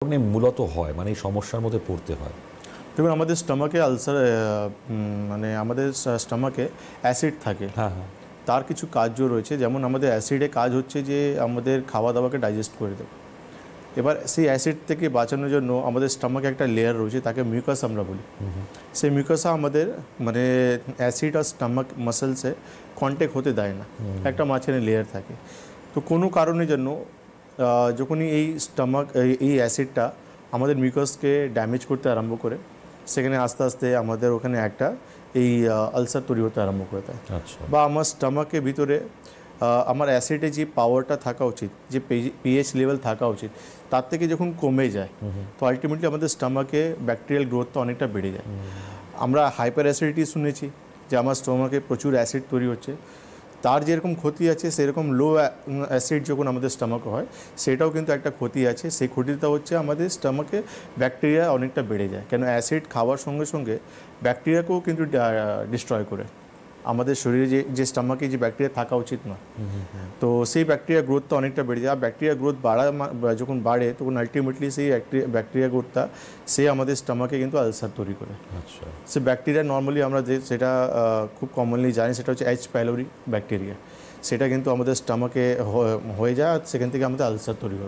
মূলত হয় মানে এই সমস্যার মধ্যে পড়তে হয়? দেখুন আমাদের স্টমাকে আলসার মানে আমাদের স্টমাকে অ্যাসিড থাকে। হ্যাঁ, হ্যাঁ। তার কিছু কার্য রয়েছে, যেমন আমাদের অ্যাসিডে কাজ হচ্ছে যে আমাদের খাওয়া দাওয়াকে ডাইজেস্ট করে দেবে। এবার সেই অ্যাসিড থেকে বাঁচানোর জন্য আমাদের স্টমাকে একটা লেয়ার রয়েছে, তাকে মিউকাস আমরা বলি। সেই মিউকাসা আমাদের মানে অ্যাসিড আর স্টমাক মাসেলসে কন্ট্যাক্ট হতে দেয় না, একটা মাঝখানে লেয়ার থাকে। তো কোনো কারণের জন্য যখনই এই স্টমাক এই অ্যাসিডটা আমাদের মিউকাসকে ড্যামেজ করতে আরম্ভ করে, সেখানে আস্তে আস্তে আমাদের ওখানে একটা এই আলসার তৈরি হতে আরম্ভ করে দেয়। আচ্ছা। বা আমার স্টমাকের ভিতরে আমার অ্যাসিডে যে পাওয়ারটা থাকা উচিত, যে পিএইচ লেভেল থাকা উচিত, তার থেকে যখন কমে যায়, তো আলটিমেটলি আমাদের স্টমাকে ব্যাকটেরিয়াল গ্রোথটা অনেকটা বেড়ে যায়। আমরা হাইপার অ্যাসিডিটি শুনেছি, যে আমার স্টমাকে প্রচুর অ্যাসিড তৈরি হচ্ছে। তার যেরকম ক্ষতি আছে, সেরকম লো অ্যাসিড যখন আমাদের স্টমাকে হয়, সেটাও কিন্তু একটা ক্ষতি আছে। সেই ক্ষতিটা হচ্ছে আমাদের স্টমাকে ব্যাকটেরিয়া অনেকটা বেড়ে যায়, কেন অ্যাসিড খাওয়ার সঙ্গে সঙ্গে ব্যাকটেরিয়াকেও কিন্তু ডিস্ট্রয় করে। আমাদের শরীরে যে স্টমাকে যে ব্যাকটেরিয়া থাকা উচিত না, তো সেই ব্যাকটেরিয়া গ্রোথটা অনেকটা বেড়ে যায়। আর ব্যাকটেরিয়া গ্রোথ যখন বাড়ে, তখন আলটিমেটলি সেই ব্যাকটেরিয়া গ্রোথটা সে আমাদের স্টমাকে কিন্তু আলসার তৈরি করে। আচ্ছা। সে ব্যাকটেরিয়া নর্মালি আমরা যে সেটা খুব কমনলি জানি, সেটা হচ্ছে এইচ পাইলোরি ব্যাকটেরিয়া। সেটা কিন্তু আমাদের স্টমাকে হয়ে যায়, আর সেখান থেকে আমাদের আলসার তৈরি হয়।